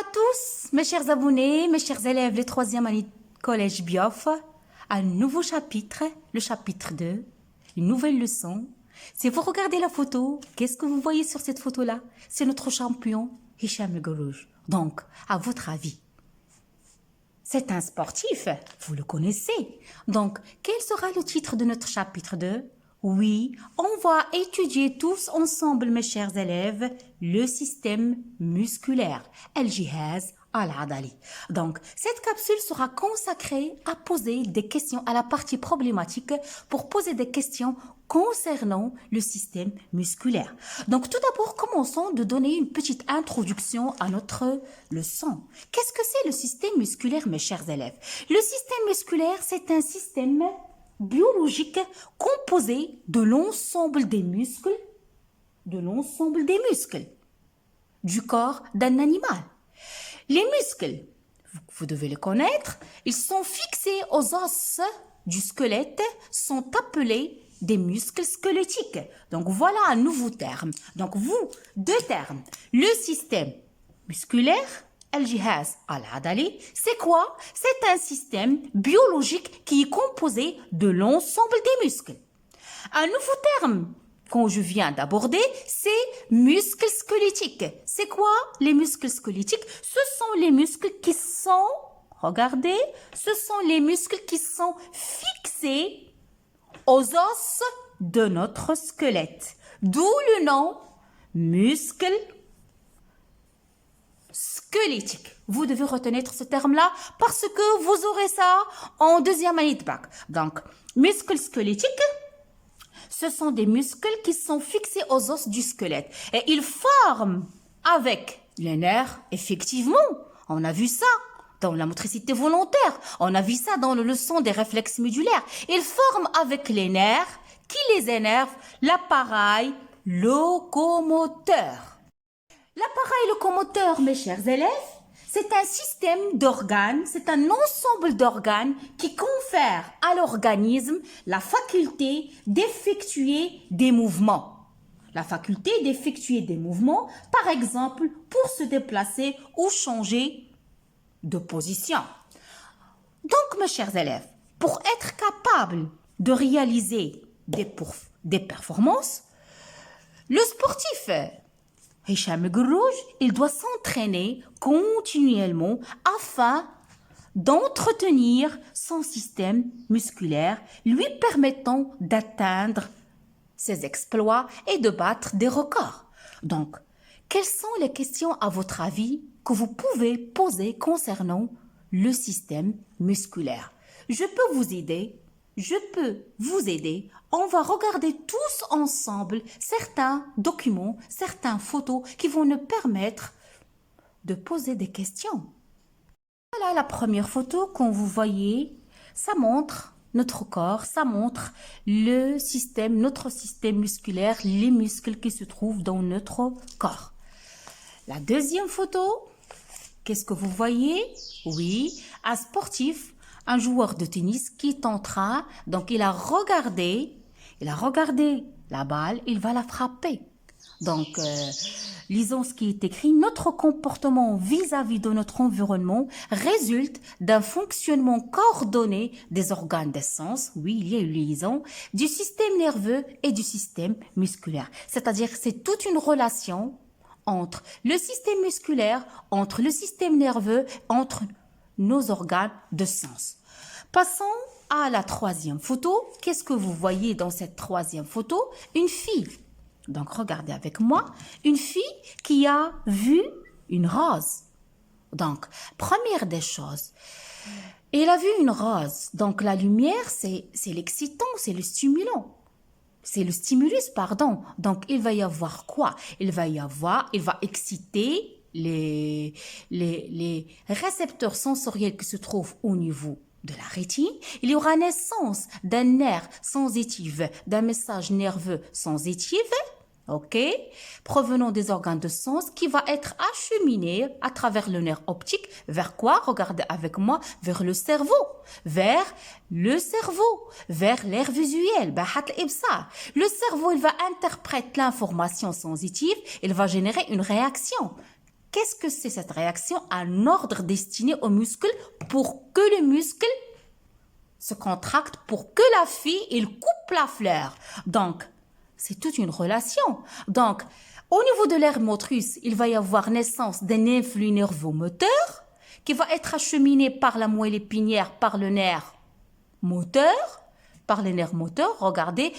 à tous, mes chers abonnés, mes chers élèves de 3e année collège Biof. Un nouveau chapitre, le chapitre 2, une nouvelle leçon. Si vous regardez la photo, qu'est-ce que vous voyez sur cette photo-là? C'est notre champion, Hicham El Guerrouj. Donc, à votre avis, c'est un sportif, vous le connaissez. Donc, quel sera le titre de notre chapitre 2? Oui, on va étudier tous ensemble, mes chers élèves, le système musculaire, Al-Jihaz Al-Adali. Donc, cette capsule sera consacrée à poser des questions à la partie problématique pour poser des questions concernant le système musculaire. Donc, tout d'abord, commençons de donner une petite introduction à notre leçon. Qu'est-ce que c'est le système musculaire, mes chers élèves? Le système musculaire, c'est un système biologique composé de l'ensemble des muscles, du corps d'un animal. Les muscles, vous devez les connaître, ils sont fixés aux os du squelette, sont appelés des muscles squelettiques. Donc voilà un nouveau terme. Donc deux termes. Le système musculaire, Al-Jihaz Al-Adali, c'est quoi? C'est un système biologique qui est composé de l'ensemble des muscles. Un nouveau terme que je viens d'aborder, c'est muscles squelettiques. C'est quoi les muscles squelettiques? Ce sont les muscles qui sont, regardez, ce sont les muscles qui sont fixés aux os de notre squelette. D'où le nom muscles squelettique. Vous devez retenir ce terme-là parce que vous aurez ça en deuxième année de bac. Donc, muscles squelettiques, ce sont des muscles qui sont fixés aux os du squelette. Et ils forment avec les nerfs, effectivement. On a vu ça dans la motricité volontaire. On a vu ça dans la leçon des réflexes médulaires. Ils forment avec les nerfs qui les énervent l'appareil locomoteur. L'appareil locomoteur, mes chers élèves, c'est un système d'organes, c'est un ensemble d'organes qui confère à l'organisme la faculté d'effectuer des mouvements. La faculté d'effectuer des mouvements, par exemple, pour se déplacer ou changer de position. Donc, mes chers élèves, pour être capable de réaliser des performances, le sportif Hicham El Guerrouj, il doit s'entraîner continuellement afin d'entretenir son système musculaire, lui permettant d'atteindre ses exploits et de battre des records. Donc, quelles sont les questions à votre avis que vous pouvez poser concernant le système musculaire? Je peux vous aider. On va regarder tous ensemble certains documents, certaines photos qui vont nous permettre de poser des questions. Voilà la première photo que vous voyez. Ça montre notre corps, ça montre notre système musculaire, les muscles qui se trouvent dans notre corps. La deuxième photo, qu'est-ce que vous voyez? Oui, un sportif, un joueur de tennis qui est en train, donc il a regardé la balle, il va la frapper. Donc, lisons ce qui est écrit. Notre comportement vis-à-vis de notre environnement résulte d'un fonctionnement coordonné des organes des sens, oui, il y a une liaison, du système nerveux et du système musculaire. C'est-à-dire que c'est toute une relation entre le système musculaire, entre le système nerveux, entre nos organes de sens. Passons à la troisième photo. Qu'est-ce que vous voyez dans cette troisième photo? Une fille. Donc, regardez avec moi. Une fille qui a vu une rose. Donc, première des choses, elle a vu une rose. Donc, la lumière, c'est l'excitant, c'est le stimulant. C'est le stimulus, pardon. Donc, il va y avoir quoi? Il va exciter les récepteurs sensoriels qui se trouvent au niveau de la rétine. Il y aura naissance d'un nerf sensitif, d'un message nerveux sensitif, ok, provenant des organes de sens qui va être acheminé à travers le nerf optique vers quoi? Regardez avec moi, vers le cerveau, vers l'air visuel. Le cerveau, il va interpréter l'information sensitive, il va générer une réaction. qu'est-ce que c'est cette réaction? Un ordre destiné au muscle pour que le muscle se contracte, pour que la fille, il coupe la fleur. Donc, c'est toute une relation. Donc, au niveau de l'aire motrice, il va y avoir naissance d'un influx nerveux moteur qui va être acheminé par la moelle épinière, par le nerf moteur, par les nerfs moteurs, regardez,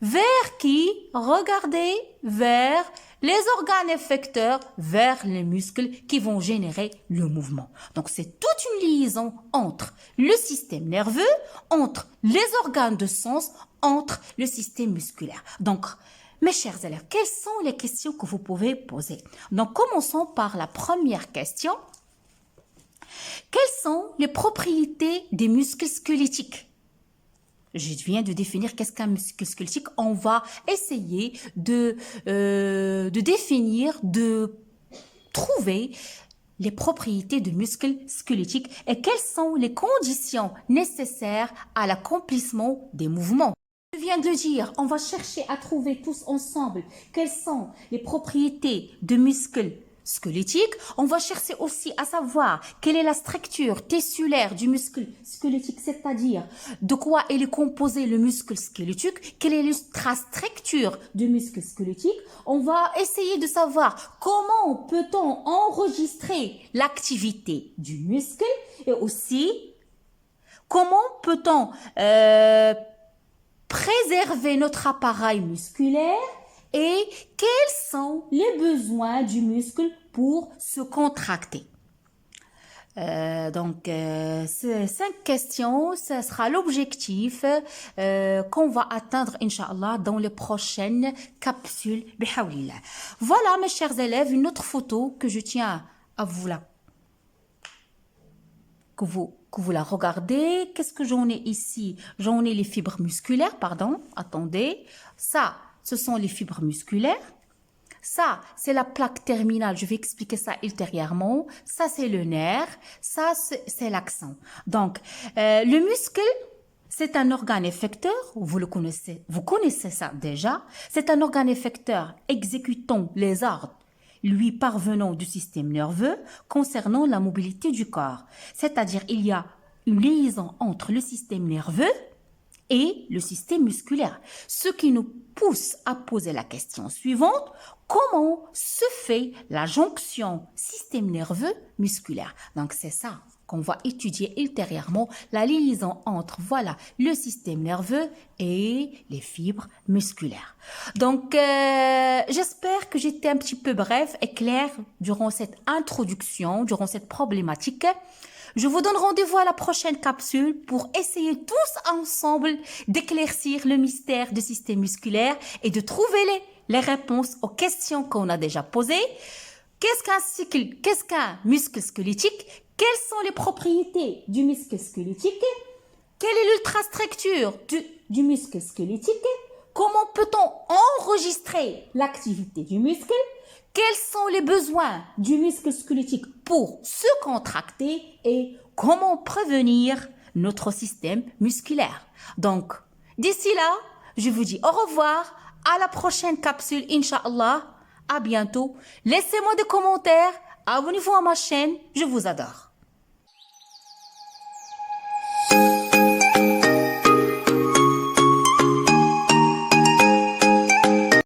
vers qui? Regardez, vers les organes effecteurs, vers les muscles qui vont générer le mouvement. Donc, c'est toute une liaison entre le système nerveux, entre les organes de sens, entre le système musculaire. Donc, mes chers élèves, quelles sont les questions que vous pouvez poser? Donc, commençons par la première question. Quelles sont les propriétés des muscles squelettiques? Je viens de définir qu'est-ce qu'un muscle squelettique. On va essayer de définir, de trouver les propriétés du muscle squelettique et quelles sont les conditions nécessaires à l'accomplissement des mouvements. Je viens de le dire, on va chercher à trouver tous ensemble quelles sont les propriétés de muscles squelettiques. On va chercher aussi à savoir quelle est la structure tissulaire du muscle squelettique, c'est-à-dire de quoi il est composé le muscle squelettique, quelle est la structure du muscle squelettique. On va essayer de savoir comment peut-on enregistrer l'activité du muscle et aussi comment peut-on préserver notre appareil musculaire et quels sont les besoins du muscle pour se contracter. Ces 5 questions, ce sera l'objectif qu'on va atteindre, Inch'Allah, dans les prochaines capsules. Bihawlillah. Voilà, mes chers élèves, une autre photo que je tiens à vous la... que vous la regardez. Qu'est-ce que j'en ai ici? J'en ai les fibres musculaires, pardon, attendez. Ça, ce sont les fibres musculaires. Ça, c'est la plaque terminale. Je vais expliquer ça ultérieurement. Ça, c'est le nerf. Ça, c'est l'axon. Donc, le muscle, c'est un organe effecteur. Vous le connaissez. Vous connaissez ça déjà. C'est un organe effecteur exécutant les ordres lui parvenant du système nerveux concernant la mobilité du corps. C'est-à-dire, il y a une liaison entre le système nerveux et le système musculaire. Ce qui nous pousse à poser la question suivante, comment se fait la jonction système nerveux musculaire? Donc, c'est ça qu'on va étudier ultérieurement, la liaison entre, voilà, le système nerveux et les fibres musculaires. Donc, j'espère que j'étais un petit peu bref et claire durant cette introduction, durant cette problématique. Je vous donne rendez-vous à la prochaine capsule pour essayer tous ensemble d'éclaircir le mystère du système musculaire et de trouver les réponses aux questions qu'on a déjà posées. Qu'est-ce qu'un cycle? Qu'est-ce qu'un muscle squelettique? Quelles sont les propriétés du muscle squelettique? Quelle est l'ultrastructure du muscle squelettique? Comment peut-on enregistrer l'activité du muscle? Quels sont les besoins du muscle squelettique pour se contracter et comment prévenir notre système musculaire? Donc, d'ici là, je vous dis au revoir, à la prochaine capsule, Inch'Allah. À bientôt. Laissez-moi des commentaires. Abonnez-vous à ma chaîne. Je vous adore.